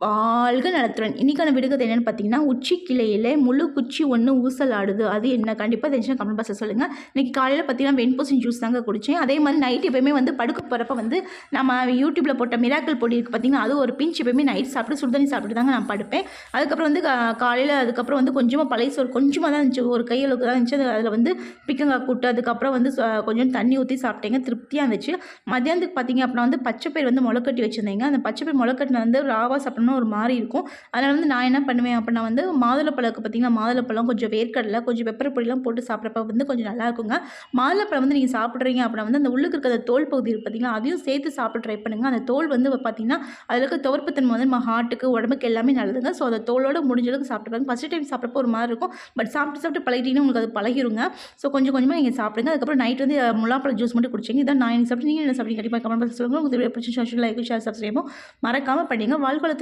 வாழ்க நலத்துடன். இன்னைக்கான விடுகதை என்னன்னு பார்த்தீங்கன்னா, உச்சி கிளையிலே முழு குச்சி ஒண்ணு ஊசலாடுது. அது என்ன? கண்டிப்பா தெரிஞ்சுனா கமெண்ட் பாக்ஸ்ல சொல்லுங்க. இன்னைக்கு காலையில பார்த்தீங்கன்னா, வெண்பூசணி ஜூஸ் தாங்க குடிச்சேன். அதே மாரி நைட் எப்பயுமே வந்து படுக்க போறப்ப வந்து நம்ம யூடியூப்ல போட்ட மிராக்கிள் பொடி இருக்கு பார்த்தீங்கன்னா, அது ஒரு பிஞ்ச் எப்பயுமே நைட் சாப்பிட்டு சுடுதண்ணி சாப்பிட்டுட்டு தாங்க நான் படுப்பேன். அதுக்கப்புறம் வந்து காலையில அதுக்கப்புறம் வந்து கொஞ்சமா பழைய சோறு கொஞ்சமா தான் இருந்துச்சு. ஒரு கை அளவுக்கு தான் இருந்துச்சு. அதில வந்து பிக்கங்காய் கூட்டு, அதுக்கப்புறம் வந்து கொஞ்சம் தண்ணி ஊத்தி சாப்பிட்டேங்க. திருப்தியா இருந்துச்சு. மதியானத்துக்கு பார்த்தீங்க அப்படின்னா வந்து பச்சை பயிர் வந்து முளைக்கட்டி வச்சிருந்தேங்க. அந்த பச்சை பயிர் முளைக்கட்டின வந்து ராவா சாப்பிட்டோம்னா ஒரு மாரி இருக்கும். அதனால வந்து நான் என்ன பண்ணுவேன் அப்படின்னா வந்து மாதுளப்பழம் இருக்கு பார்த்தீங்களா, மாதுளப்பழம், கொஞ்சம் வேர்க்கடலை, கொஞ்சம் பெப்பர் பொடிலாம் போட்டு சாப்பிட்றப்ப வந்து கொஞ்சம் நல்லாயிருக்குங்க. மாதுளப்பழம் வந்து நீங்க சாப்பிட்றீங்க அப்படின்னா வந்து அந்த உள்ளுக்கு இருக்கிற தோல் பகுதி இருக்கு பார்த்தீங்களா, அதையும் சேர்த்து சாப்பிட ட்ரை பண்ணுங்க. அந்த தோல் வந்து பார்த்தீங்கன்னா, அதில இருக்க துவர்ப்புத்தன்மை வந்து நம்ம ஹார்ட்டுக்கு, உடம்புக்கு எல்லாமே நல்லதுங்க. ஸோ அந்த தோலோட முடிஞ்ச அளவுக்கு சாப்பிட்டு பாருங்க. ஃபர்ஸ்ட் டைம் சாப்பிட்றப்போ ஒரு மாரி இருக்கும். பட் சாப்பிட்டு சாப்பிட்டு பழகிட்டீங்கன்னா உங்களுக்கு அது பழகிருங்க. ஸோ கொஞ்சம் கொஞ்சமா நீங்க சாப்பிடுங்க. அதுக்கப்புறம் நைட் வந்து முலாப்பழ ஜூஸ் மட்டும் குடிச்சேங்க. இதான் நான் இன்னைக்கு சாப்பிட்டேன். நீங்க என்ன சாப்பிட்டீங்க? கண்டிப்பா கமெண்ட் பாக்ஸ்ல சொல்லுங்க. உங்களுக்கு வீடியோ பிடிச்சிருந்துச்சுனா லைக், ஷேர், சப்ஸ்கிரைபும் மறக்காம பண்ணுங்க. வாழ்க வளத்துடன்.